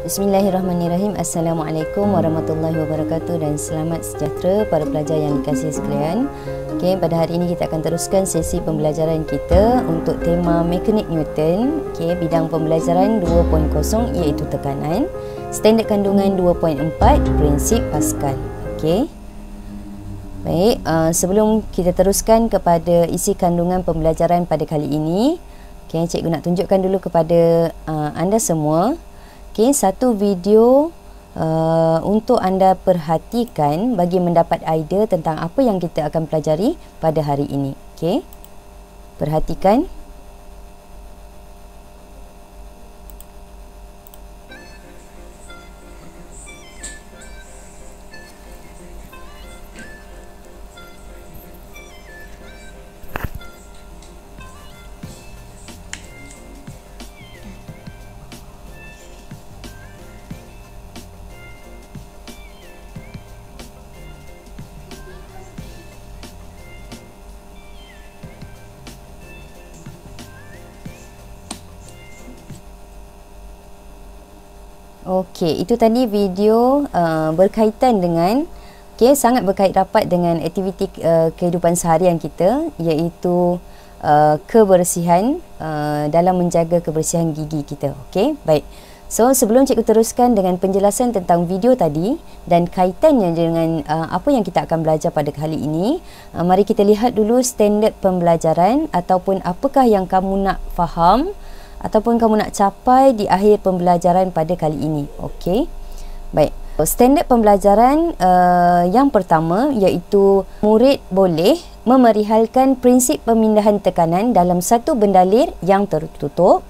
Bismillahirrahmanirrahim. Assalamualaikum warahmatullahi wabarakatuh dan selamat sejahtera para pelajar yang dikasihi sekalian. Okey, pada hari ini kita akan teruskan sesi pembelajaran kita untuk tema mekanik Newton. Okey, bidang pembelajaran 2.0 iaitu tekanan. Standard kandungan 2.4 prinsip Pascal. Okey. Baik, sebelum kita teruskan kepada isi kandungan pembelajaran pada kali ini, okey, cikgu nak tunjukkan dulu kepada anda semua. Okay, satu video untuk anda perhatikan bagi mendapat idea tentang apa yang kita akan pelajari pada hari ini. Okay, perhatikan. Okey, itu tadi video berkaitan dengan, sangat berkait rapat dengan aktiviti kehidupan seharian kita, iaitu kebersihan, dalam menjaga kebersihan gigi kita. Okey, baik. So, sebelum cikgu teruskan dengan penjelasan tentang video tadi dan kaitannya dengan apa yang kita akan belajar pada kali ini, mari kita lihat dulu standard pembelajaran ataupun apakah yang kamu nak faham ataupun kamu nak capai di akhir pembelajaran pada kali ini. Okey. Baik. Standard pembelajaran yang pertama iaitu murid boleh memerihalkan prinsip pemindahan tekanan dalam satu bendalir yang tertutup.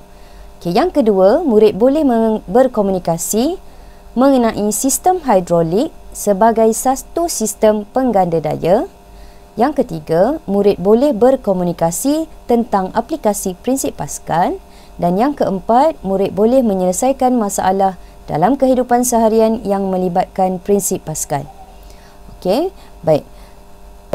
Okey, yang kedua, murid boleh berkomunikasi mengenai sistem hidrolik sebagai satu sistem pengganda daya. Yang ketiga, murid boleh berkomunikasi tentang aplikasi prinsip Pascal. Dan yang keempat, murid boleh menyelesaikan masalah dalam kehidupan seharian yang melibatkan prinsip Pascal. Okey, baik.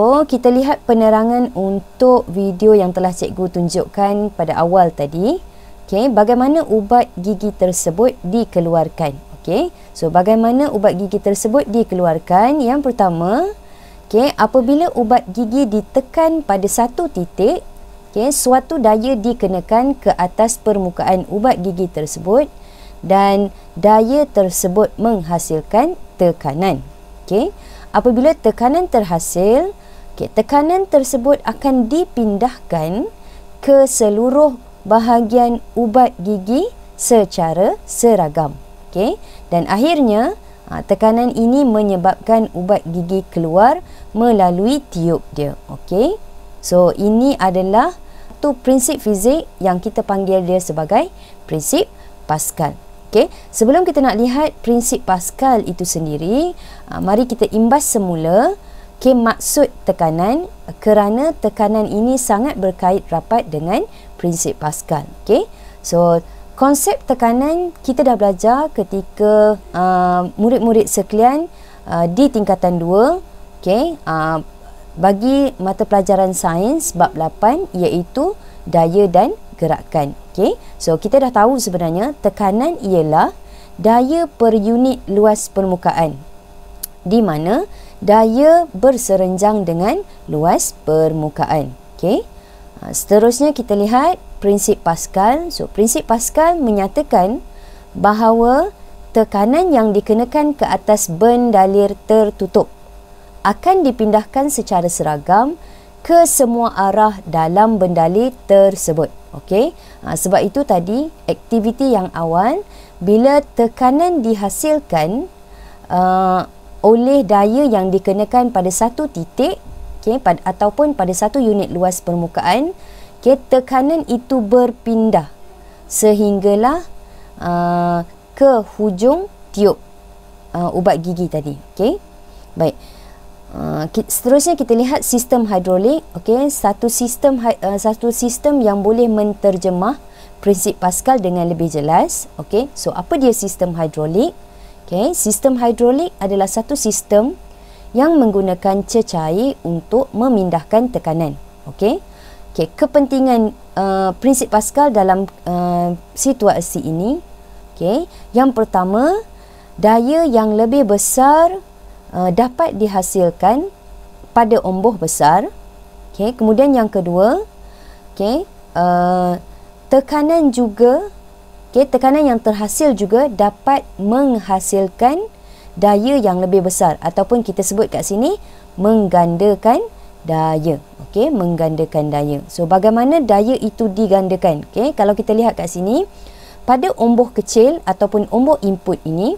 So, kita lihat penerangan untuk video yang telah cikgu tunjukkan pada awal tadi. Okey, bagaimana ubat gigi tersebut dikeluarkan. Okey, so bagaimana ubat gigi tersebut dikeluarkan? Yang pertama, apabila ubat gigi ditekan pada satu titik, suatu daya dikenakan ke atas permukaan ubat gigi tersebut dan daya tersebut menghasilkan tekanan. Apabila tekanan terhasil, tekanan tersebut akan dipindahkan ke seluruh bahagian ubat gigi secara seragam. Dan akhirnya tekanan ini menyebabkan ubat gigi keluar melalui tiub dia. So, ini adalah satu prinsip fizik yang kita panggil dia sebagai prinsip Pascal. Sebelum kita nak lihat prinsip Pascal itu sendiri, mari kita imbas semula maksud tekanan, kerana tekanan ini sangat berkait rapat dengan prinsip Pascal. So, konsep tekanan kita dah belajar ketika murid-murid sekalian di tingkatan 2, bagi mata pelajaran sains bab 8 iaitu daya dan gerakan. So kita dah tahu sebenarnya tekanan ialah daya per unit luas permukaan, di mana daya berserenjang dengan luas permukaan. Seterusnya kita lihat prinsip Pascal. So prinsip Pascal menyatakan bahawa tekanan yang dikenakan ke atas bendalir tertutup akan dipindahkan secara seragam ke semua arah dalam bendalir tersebut. Sebab itu tadi aktiviti yang awal, bila tekanan dihasilkan oleh daya yang dikenakan pada satu titik, ataupun pada satu unit luas permukaan, tekanan itu berpindah sehinggalah ke hujung tiub ubat gigi tadi. Baik. Seterusnya kita lihat sistem hidrolik. Satu sistem yang boleh menterjemah prinsip Pascal dengan lebih jelas. So apa dia sistem hidrolik? Sistem hidrolik adalah satu sistem yang menggunakan cecair untuk memindahkan tekanan. Kepentingan prinsip Pascal dalam situasi ini, Okey, yang pertama, daya yang lebih besar dapat dihasilkan pada omboh besar. Okey, kemudian yang kedua, okey, tekanan juga, okey, tekanan yang terhasil juga dapat menghasilkan daya yang lebih besar, ataupun kita sebut kat sini menggandakan daya. Okey, menggandakan daya. So bagaimana daya itu digandakan? Okey, kalau kita lihat kat sini, pada omboh kecil ataupun omboh input ini,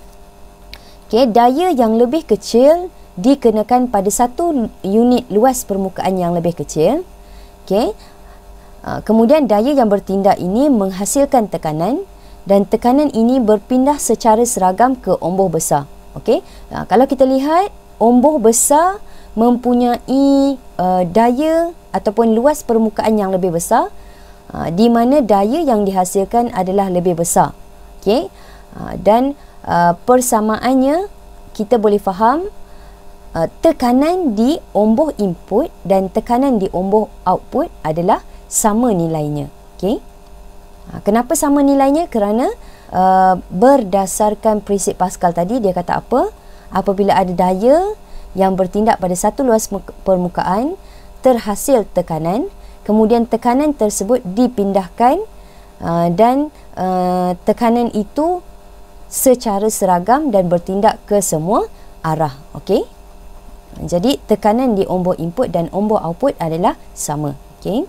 okey, daya yang lebih kecil dikenakan pada satu unit luas permukaan yang lebih kecil. Okey, kemudian daya yang bertindak ini menghasilkan tekanan, dan tekanan ini berpindah secara seragam ke omboh besar. Okey, kalau kita lihat omboh besar mempunyai daya ataupun luas permukaan yang lebih besar, di mana daya yang dihasilkan adalah lebih besar. Okey, dan persamaannya kita boleh faham, tekanan di omboh input dan tekanan di omboh output adalah sama nilainya. Okey, kenapa sama nilainya? Kerana berdasarkan prinsip Pascal tadi, dia kata apa? Apabila ada daya yang bertindak pada satu luas permukaan, terhasil tekanan, kemudian tekanan tersebut dipindahkan dan tekanan itu secara seragam dan bertindak ke semua arah. Okey, jadi tekanan di omboh input dan omboh output adalah sama. Okey,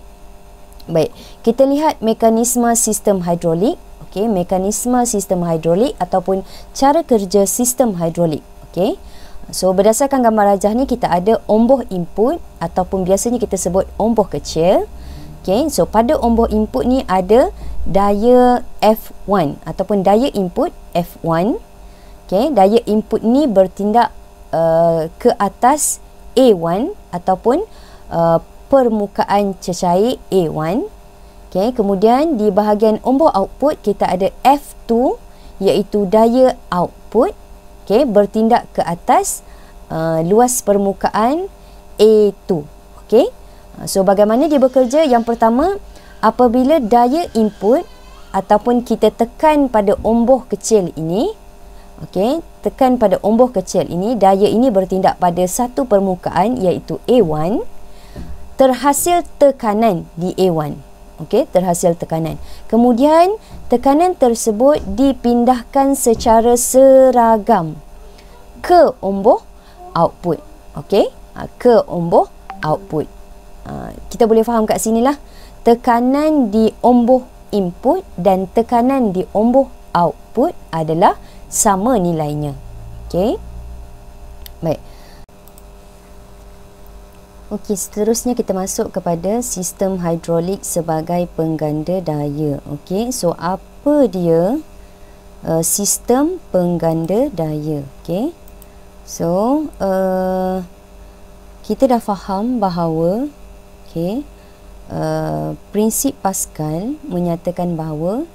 baik, kita lihat mekanisme sistem hidrolik. Okey, mekanisme sistem hidrolik ataupun cara kerja sistem hidrolik. Okey, so berdasarkan gambar rajah ni, kita ada omboh input ataupun biasanya kita sebut omboh kecil. Okey, so pada omboh input ni ada daya F1 ataupun daya input F1. Okey, daya input ni bertindak ke atas A1 ataupun permukaan cecair A1. Okey, kemudian di bahagian omboh output kita ada F2, iaitu daya output. Okey, bertindak ke atas luas permukaan A2. Okey, so bagaimana dia bekerja? Yang pertama, apabila daya input ataupun kita tekan pada omboh kecil ini, okey, tekan pada omboh kecil ini, daya ini bertindak pada satu permukaan iaitu A1, terhasil tekanan di A1. Okey, terhasil tekanan. Kemudian tekanan tersebut dipindahkan secara seragam ke omboh output. Okey, ke omboh output. Kita boleh faham kat sinilah, tekanan di omboh input dan tekanan di omboh output adalah sama nilainya. Okey, baik. Okey, seterusnya kita masuk kepada sistem hidrolik sebagai pengganda daya. Okey, so apa dia sistem pengganda daya? Okey, so kita dah faham bahawa prinsip Pascal menyatakan bahawa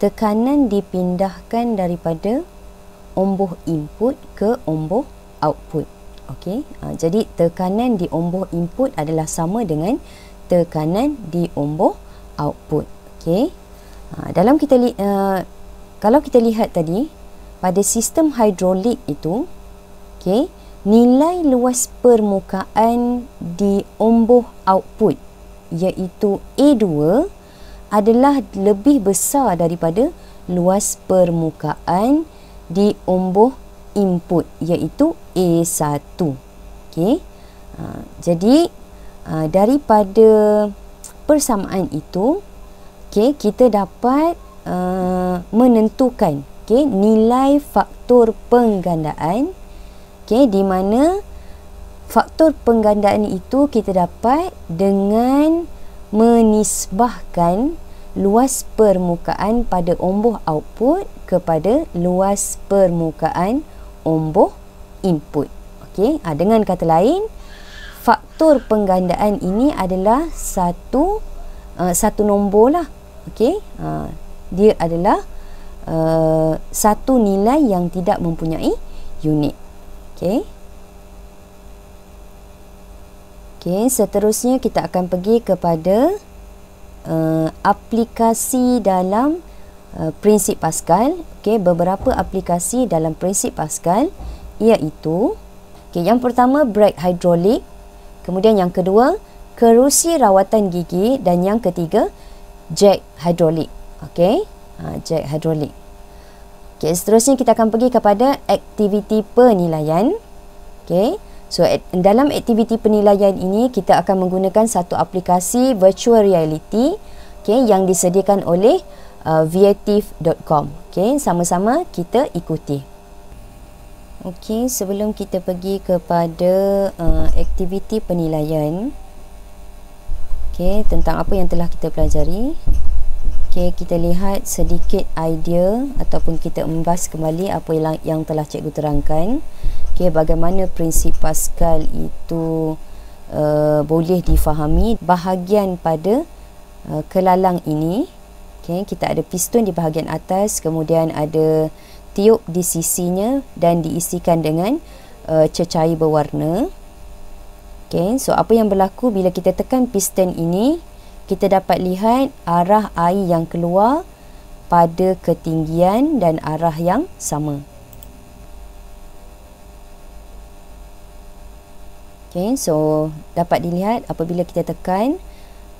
tekanan dipindahkan daripada omboh input ke omboh output. Okey, jadi tekanan di omboh input adalah sama dengan tekanan di omboh output. Okey, dalam kalau kita lihat tadi pada sistem hidrolik itu, okey, nilai luas permukaan di omboh output iaitu A2 adalah lebih besar daripada luas permukaan di omboh input iaitu A1. Okey, jadi daripada persamaan itu, okey, kita dapat menentukan nilai faktor penggandaan, di mana faktor penggandaan itu kita dapat dengan menisbahkan luas permukaan pada omboh output kepada luas permukaan omboh input. Okey, dengan kata lain, faktor penggandaan ini adalah satu nombor lah. Okey, dia adalah satu nilai yang tidak mempunyai unit. Okey. Okey, seterusnya kita akan pergi kepada aplikasi dalam prinsip Pascal. Okey, beberapa aplikasi dalam prinsip Pascal iaitu, okey, yang pertama brake hidrolik, kemudian yang kedua kerusi rawatan gigi, dan yang ketiga jack hidrolik. Okey, jack hidrolik. Okey, seterusnya kita akan pergi kepada aktiviti penilaian. Okey, so dalam aktiviti penilaian ini kita akan menggunakan satu aplikasi virtual reality, okey, yang disediakan oleh viative.com. Okey, sama-sama kita ikuti. Okey, sebelum kita pergi kepada aktiviti penilaian, okey, tentang apa yang telah kita pelajari, okey, kita lihat sedikit idea ataupun kita membahas kembali apa yang telah cikgu terangkan. Okey, bagaimana prinsip Pascal itu boleh difahami. Bahagian pada kelalang ini, okay, kita ada piston di bahagian atas, kemudian ada tiup di sisinya dan diisikan dengan cecair berwarna. Okay, so apa yang berlaku bila kita tekan piston ini, kita dapat lihat arah air yang keluar pada ketinggian dan arah yang sama. Okay, so dapat dilihat apabila kita tekan,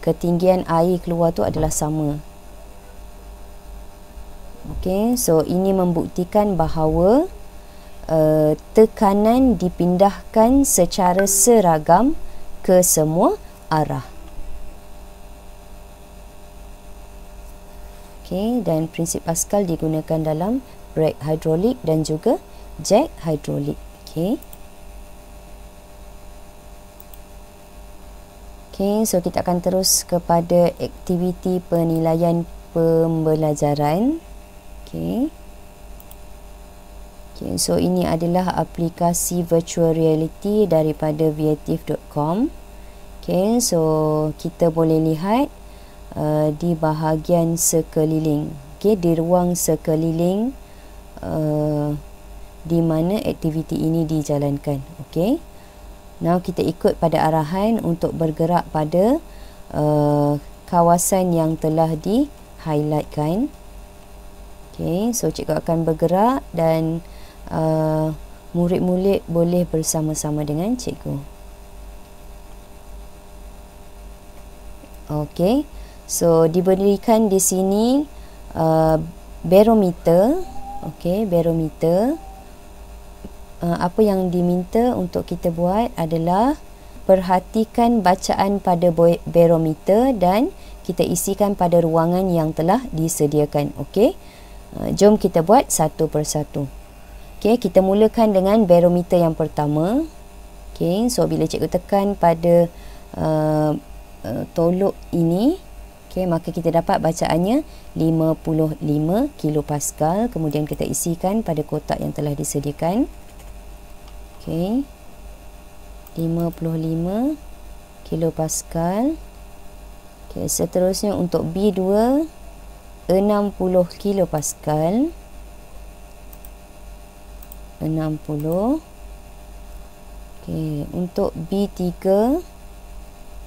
ketinggian air keluar tu adalah sama. Okey, so ini membuktikan bahawa tekanan dipindahkan secara seragam ke semua arah. Okey, dan prinsip Pascal digunakan dalam brake hidrolik dan juga jack hidrolik. Okey. Okey, so kita akan terus kepada aktiviti penilaian pembelajaran. Okay. Okay, so ini adalah aplikasi virtual reality daripada viative.com. Okay, so kita boleh lihat di bahagian sekeliling, okay, di ruang sekeliling di mana aktiviti ini dijalankan. Okay, now kita ikut pada arahan untuk bergerak pada kawasan yang telah di-highlightkan. Okay, so cikgu akan bergerak dan murid-murid boleh bersama-sama dengan cikgu. Okay, so diberikan di sini barometer. Okay, barometer. Apa yang diminta untuk kita buat adalah perhatikan bacaan pada barometer dan kita isikan pada ruangan yang telah disediakan. Okay. Jom kita buat satu persatu. Okey, kita mulakan dengan barometer yang pertama. Okey, so bila cikgu tekan pada tolok ini, okey, maka kita dapat bacaannya 55 kilopascal. Kemudian kita isikan pada kotak yang telah disediakan. Okey, 55 kilopascal. Okey, seterusnya untuk B2 60 kilopascal. 60. Okey, untuk B3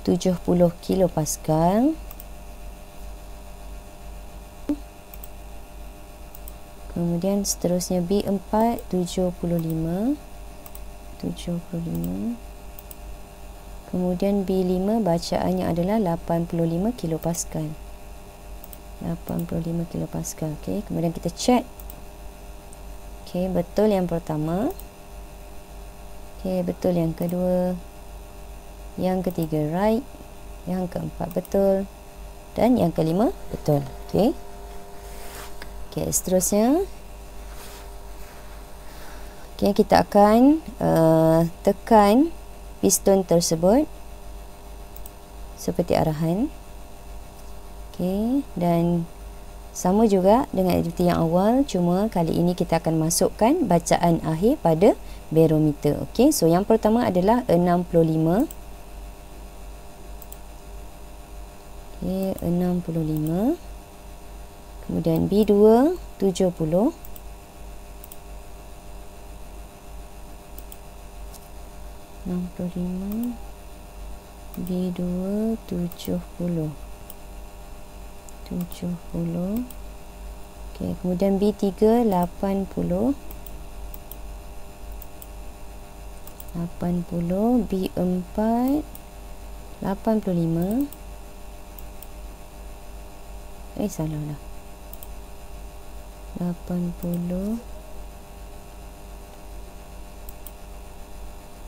70 kilopascal. Kemudian seterusnya B4 75. Kemudian B5 bacaannya adalah 85 kilopascal. 85 kilopascal. Okey, kemudian kita check. Okey, betul yang pertama. Okey, betul yang kedua. Yang ketiga right. Yang keempat betul. Dan yang kelima betul. Okey. Okey, seterusnya. Okey, kita akan tekan piston tersebut seperti arahan. Okey, dan sama juga dengan aktiviti yang awal, cuma kali ini kita akan masukkan bacaan akhir pada barometer. Okey, so yang pertama adalah 65. Okey, 65. Kemudian B2 70. B2 70. Okey, kemudian B3 80, B4 85. Salah lah. 80,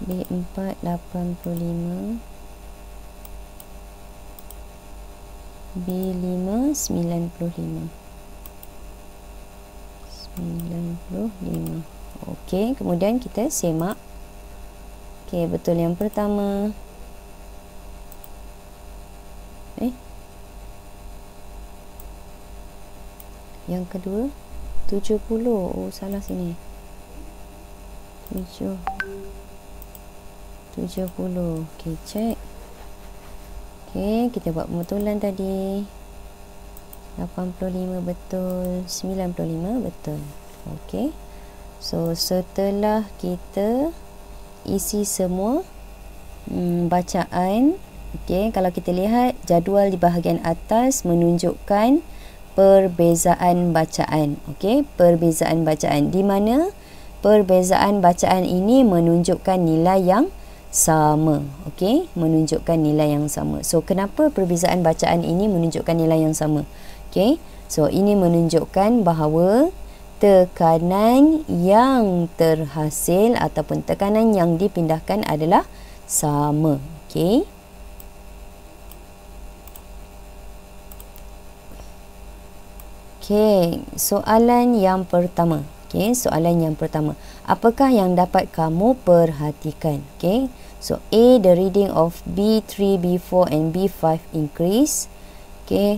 B4 85, B5 95. Okey, kemudian kita semak. Okey, betul yang pertama. Yang kedua 70. Oh, salah sini. 70. Okey, cek. Okey, kita buat pembetulan tadi. 85 betul, 95 betul. Okey. So, setelah kita isi semua bacaan, okey, kalau kita lihat jadual di bahagian atas menunjukkan perbezaan bacaan. Okey, perbezaan bacaan di mana perbezaan bacaan ini menunjukkan nilai yang sama. Okey, menunjukkan nilai yang sama. So, kenapa perbezaan bacaan ini menunjukkan nilai yang sama? Okey, so ini menunjukkan bahawa tekanan yang terhasil ataupun tekanan yang dipindahkan adalah sama. Okey. Okey, soalan yang pertama. Okey, soalan yang pertama. Apakah yang dapat kamu perhatikan? Okey. So, A, the reading of B3, B4 and B5 increase. Okey.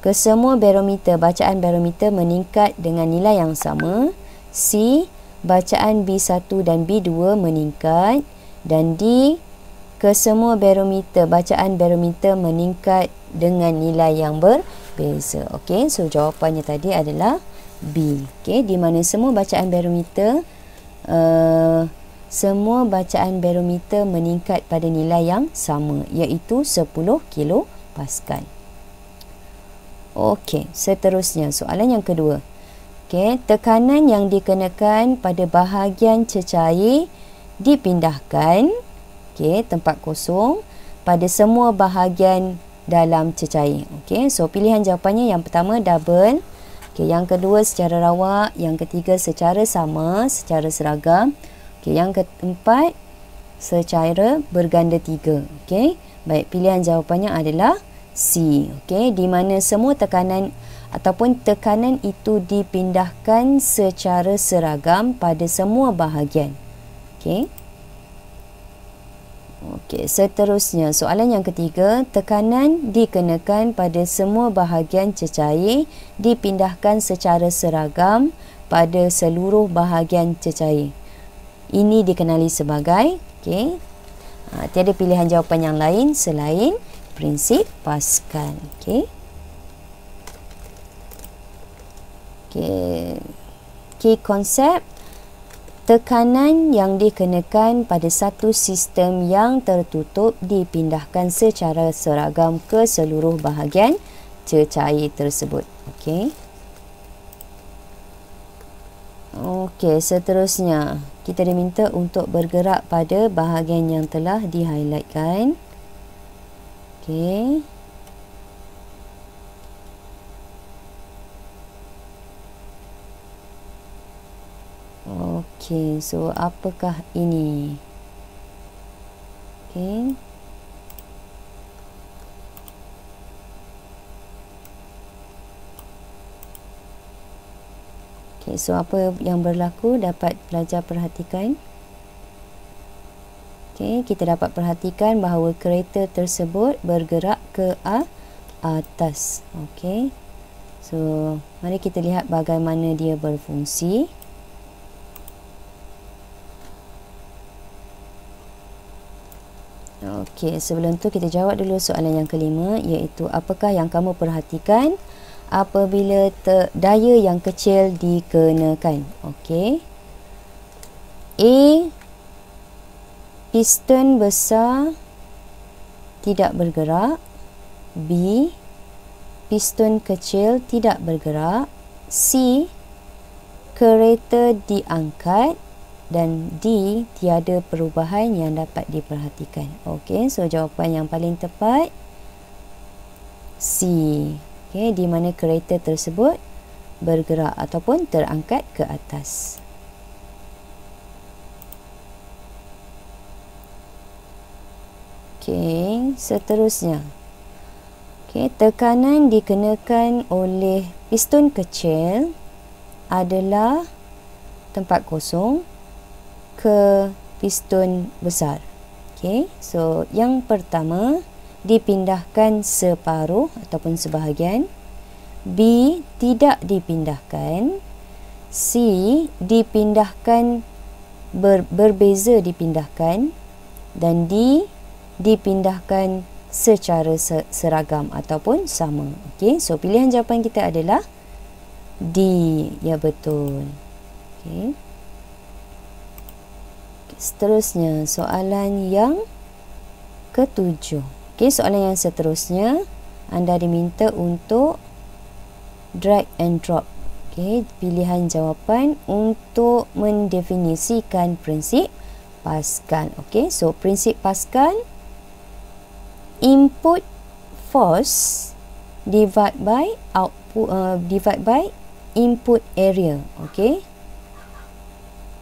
Kesemua barometer, bacaan barometer meningkat dengan nilai yang sama. C, bacaan B1 dan B2 meningkat. Dan D, kesemua barometer, bacaan barometer meningkat dengan nilai yang berbeza. Okey, so jawapannya tadi adalah B. Okey, di mana semua bacaan barometer meningkat pada nilai yang sama, iaitu 10 kilopascal. Okey, seterusnya soalan yang kedua. Okey, tekanan yang dikenakan pada bahagian cecair dipindahkan, okey, tempat kosong, pada semua bahagian dalam cecair. Okey, so pilihan jawapannya yang pertama double, okey, yang kedua secara rawak, yang ketiga secara sama, secara seragam, okey, yang keempat secara berganda tiga. Okey, baik, pilihan jawapannya adalah C. Okey, di mana semua tekanan ataupun tekanan itu dipindahkan secara seragam pada semua bahagian. Okey. Okey, seterusnya soalan yang ketiga, tekanan dikenakan pada semua bahagian cecair dipindahkan secara seragam pada seluruh bahagian cecair. Ini dikenali sebagai, okey, tiada pilihan jawapan yang lain selain prinsip Pascal. Okey. Okey. Key konsep, tekanan yang dikenakan pada satu sistem yang tertutup dipindahkan secara seragam ke seluruh bahagian cecair tersebut. Okey. Okey, seterusnya kita diminta untuk bergerak pada bahagian yang telah di-highlightkan. Okey. Okey, so apakah ini? Okey. Okey, so apa yang berlaku dapat pelajar perhatikan? Okey, kita dapat perhatikan bahawa kereta tersebut bergerak ke atas. Okey. So, mari kita lihat bagaimana dia berfungsi. Okey, sebelum tu kita jawab dulu soalan yang kelima, iaitu apakah yang kamu perhatikan apabila daya yang kecil dikenakan? Okey. A, piston besar tidak bergerak. B, piston kecil tidak bergerak. C, kereta diangkat, dan D, tiada perubahan yang dapat diperhatikan. Okey, so jawapan yang paling tepat C. Okey, di mana kereta tersebut bergerak ataupun terangkat ke atas. Okey, seterusnya. Okey, tekanan dikenakan oleh piston kecil adalah tempat kosong ke piston besar. Okey, so yang pertama dipindahkan separuh ataupun sebahagian. B, tidak dipindahkan. C, dipindahkan berbeza dipindahkan. Dan D, dipindahkan secara seragam ataupun sama. Okey, so pilihan jawapan kita adalah D. Ya, betul. Okey. Seterusnya, soalan yang ketujuh. Okey, soalan yang seterusnya, anda diminta untuk drag and drop. Okey, pilihan jawapan untuk mendefinisikan prinsip Pascal. Okey, so prinsip Pascal, input force divide by output divide by input area. Okey,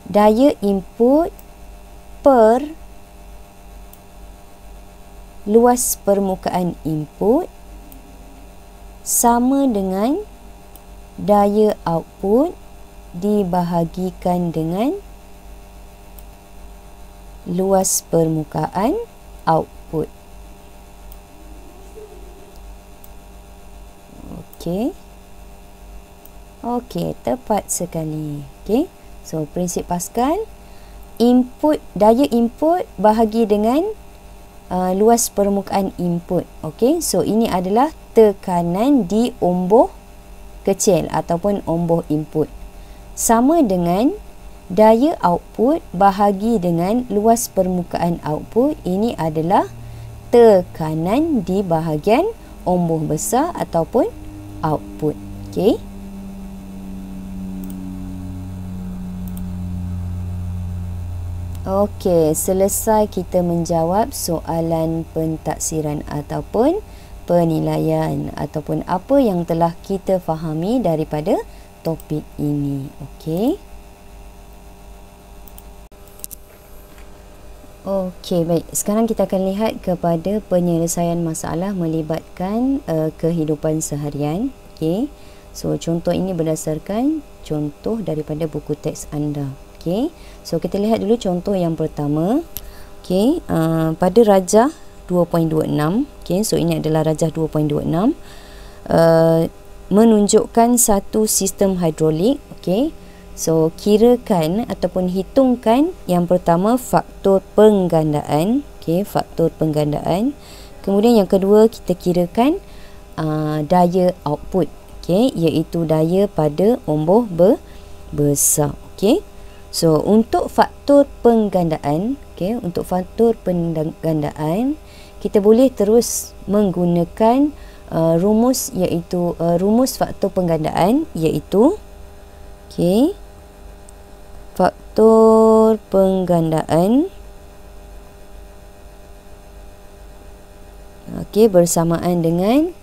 daya input per luas permukaan input sama dengan daya output dibahagikan dengan luas permukaan output. Okey. Okey, tepat sekali. Okey. So prinsip Pascal, input, daya input bahagi dengan luas permukaan input. Okey, so ini adalah tekanan di omboh kecil ataupun omboh input, sama dengan daya output bahagi dengan luas permukaan output. Ini adalah tekanan di bahagian omboh besar ataupun output. Okey. Okey, selesai kita menjawab soalan pentaksiran ataupun penilaian ataupun apa yang telah kita fahami daripada topik ini. Okey. Okey, baik. Sekarang kita akan lihat kepada penyelesaian masalah melibatkan kehidupan seharian. Okey. So, contoh ini berdasarkan contoh daripada buku teks anda. Okey. So, kita lihat dulu contoh yang pertama. Okey, pada rajah 2.26. Okey, so ini adalah rajah 2.26. Menunjukkan satu sistem hidrolik. Okey. So, kirakan ataupun hitungkan yang pertama faktor penggandaan. Okey, faktor penggandaan. Kemudian yang kedua kita kirakan daya output. Okey, iaitu daya pada omboh besar. Okey. So, untuk faktor penggandaan, okey, untuk faktor penggandaan kita boleh terus menggunakan rumus, iaitu rumus faktor penggandaan, iaitu okey, faktor penggandaan okey bersamaan dengan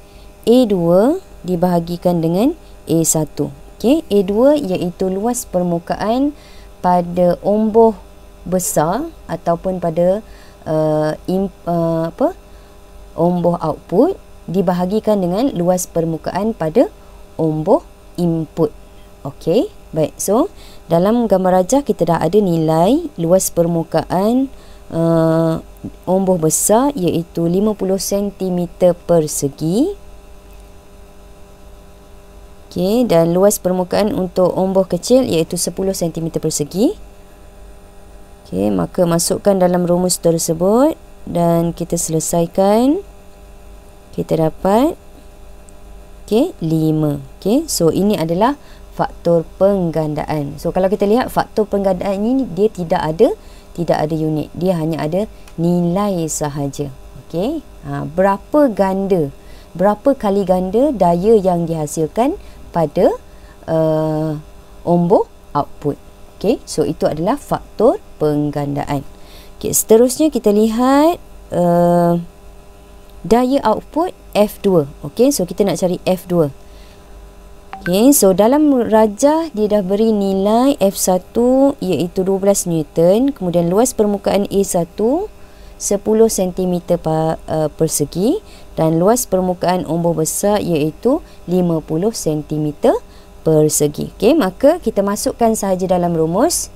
A2 dibahagikan dengan A1. Okey, A2 iaitu luas permukaan pada omboh besar ataupun pada omboh output dibahagikan dengan luas permukaan pada omboh input. Okey, baik. So, dalam gambar rajah kita dah ada nilai luas permukaan omboh besar iaitu 50 cm persegi. Okey, dan luas permukaan untuk omboh kecil iaitu 10 cm persegi. Okey, maka masukkan dalam rumus tersebut dan kita selesaikan. Kita dapat okey, 5. Okey, so ini adalah faktor penggandaan. So kalau kita lihat faktor penggandaan ini dia tidak ada unit. Dia hanya ada nilai sahaja. Okey, berapa kali ganda daya yang dihasilkan pada ombor output. Okey, so itu adalah faktor penggandaan. Okey, seterusnya kita lihat daya output F2. Okey, so kita nak cari F2. Okey, so dalam rajah dia dah beri nilai F1 iaitu 12 Newton, kemudian luas permukaan A1 10 cm persegi dan luas permukaan ombor besar iaitu 50 cm persegi. Okey, maka kita masukkan sahaja dalam rumus.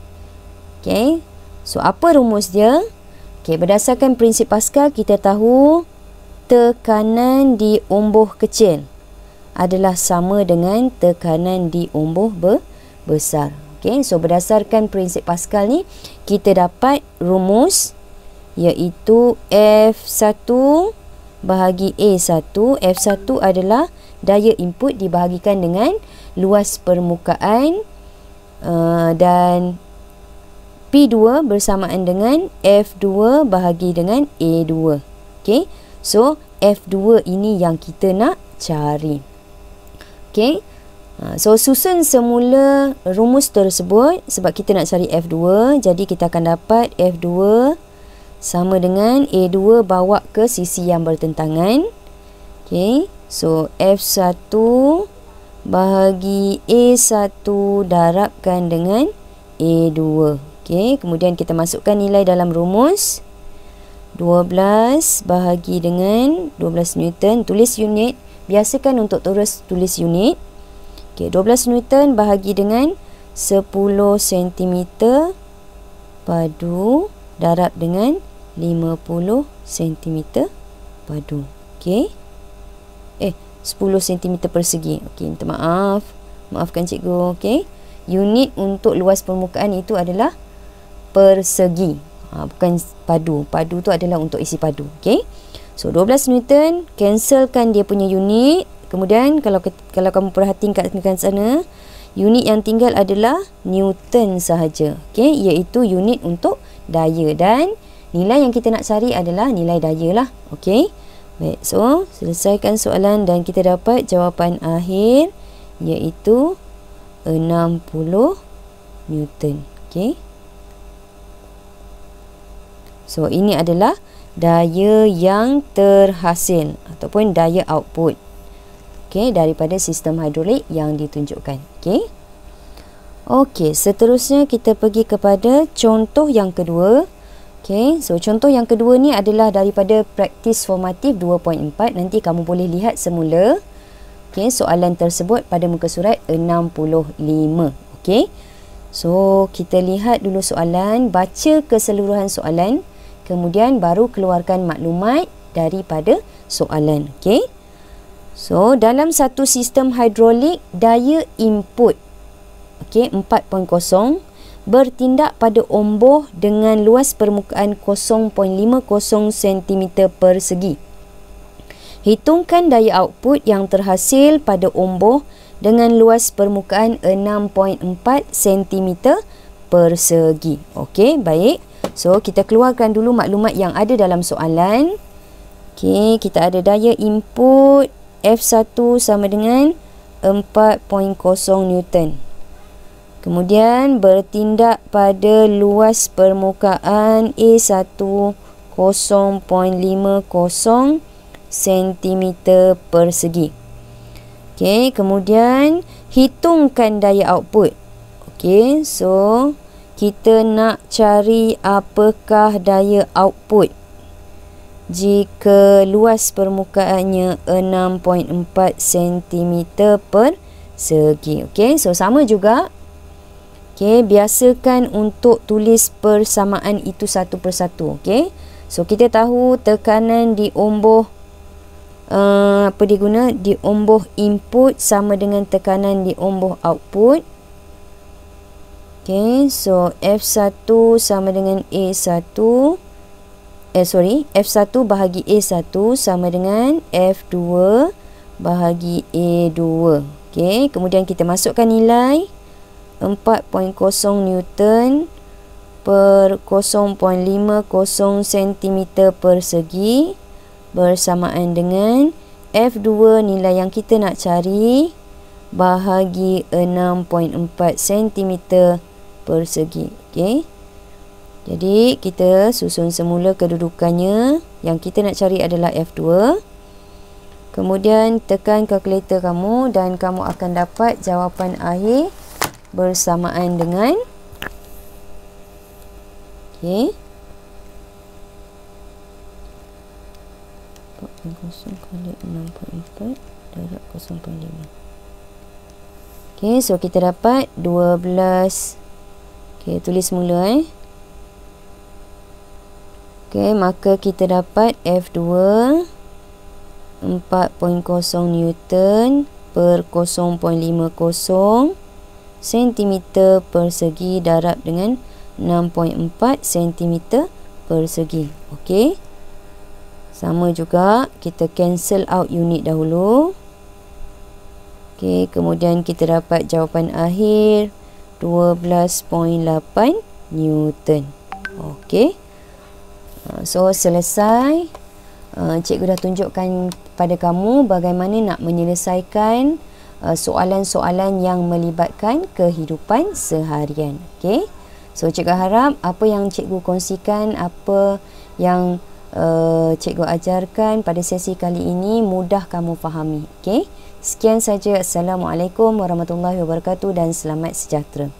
Okey, so apa rumus dia? Okey, berdasarkan prinsip Pascal kita tahu tekanan di ombor kecil adalah sama dengan tekanan di ombor besar. Okey, so berdasarkan prinsip Pascal ni kita dapat rumus iaitu F1 bahagi A1. F1 adalah daya input dibahagikan dengan luas permukaan dan P2 bersamaan dengan F2 bahagi dengan A2. Okey, so F2 ini yang kita nak cari. Okey, so susun semula rumus tersebut sebab kita nak cari F2. Jadi kita akan dapat F2 sama dengan A2 bawa ke sisi yang bertentangan. Okey, so F1 bahagi A1 darabkan dengan A2. Okey, kemudian kita masukkan nilai dalam rumus. 12 bahagi dengan 12 Newton, tulis unit, biasakan untuk terus tulis unit. Okey, 12 Newton bahagi dengan 10 cm padu darab dengan 50 cm padu. Okey, 10 cm persegi. Okey, minta maaf. Maafkan cikgu. Okey, unit untuk luas permukaan itu adalah persegi. Bukan padu. Padu tu adalah untuk isi padu. Okey, so 12 Newton, cancelkan dia punya unit. Kemudian kalau kamu perhatikan kat sana, unit yang tinggal adalah Newton sahaja. Okey, iaitu unit untuk daya dan nilai yang kita nak cari adalah nilai daya lah. Okey, baik, so selesaikan soalan dan kita dapat jawapan akhir iaitu 60 Newton. Okey, so ini adalah daya yang terhasil ataupun daya output, okey, daripada sistem hidrolik yang ditunjukkan. Okey, okey, seterusnya kita pergi kepada contoh yang kedua. Okey, so contoh yang kedua ni adalah daripada praktis formatif 2.4. Nanti kamu boleh lihat semula okey soalan tersebut pada muka surat 65. Okey, so kita lihat dulu soalan, baca keseluruhan soalan, kemudian baru keluarkan maklumat daripada soalan. Okey, so dalam satu sistem hidrolik, daya input okey 4.0 bertindak pada ombor dengan luas permukaan 0.50 cm persegi. Hitungkan daya output yang terhasil pada ombor dengan luas permukaan 6.4 cm persegi. Okey, baik. So, kita keluarkan dulu maklumat yang ada dalam soalan. Okey, kita ada daya input F1 sama dengan 4.0 Newton. Kemudian bertindak pada luas permukaan A1 0.50 cm persegi. Okey, kemudian hitungkan daya output. Okey, so kita nak cari apakah daya output jika luas permukaannya 6.4 cm persegi. Okey, so sama juga. Okey, biasakan untuk tulis persamaan itu satu persatu. Okey, so kita tahu tekanan di ombor di ombor input sama dengan tekanan di ombor output. Okey, so F1 sama dengan A1. F1 bahagi A1 sama dengan F2 bahagi A2. Okey, kemudian kita masukkan nilai 4.0 Newton per 0.50 cm persegi bersamaan dengan F2 nilai yang kita nak cari bahagi 6.4 cm persegi. Okey. Jadi kita susun semula kedudukannya. Yang kita nak cari adalah F2. Kemudian tekan kalkulator kamu dan kamu akan dapat jawapan akhir bersamaan dengan okey. 4.0 kali 6.4 darab 0.5. Okey, so kita dapat 12. Okey, tulis mula Okey, maka kita dapat F2 4.0 Newton per 0.50 cm persegi darab dengan 6.4 cm persegi. Okey. Sama juga kita cancel out unit dahulu. Okey, kemudian kita dapat jawapan akhir 12.8 Newton. Okey. So selesai. Cikgu dah tunjukkan pada kamu bagaimana nak menyelesaikan soalan-soalan yang melibatkan kehidupan seharian. Okey. So cikgu harap apa yang cikgu kongsikan, apa yang cikgu ajarkan pada sesi kali ini mudah kamu fahami. Okey. Sekian saja. Assalamualaikum warahmatullahi wabarakatuh dan selamat sejahtera.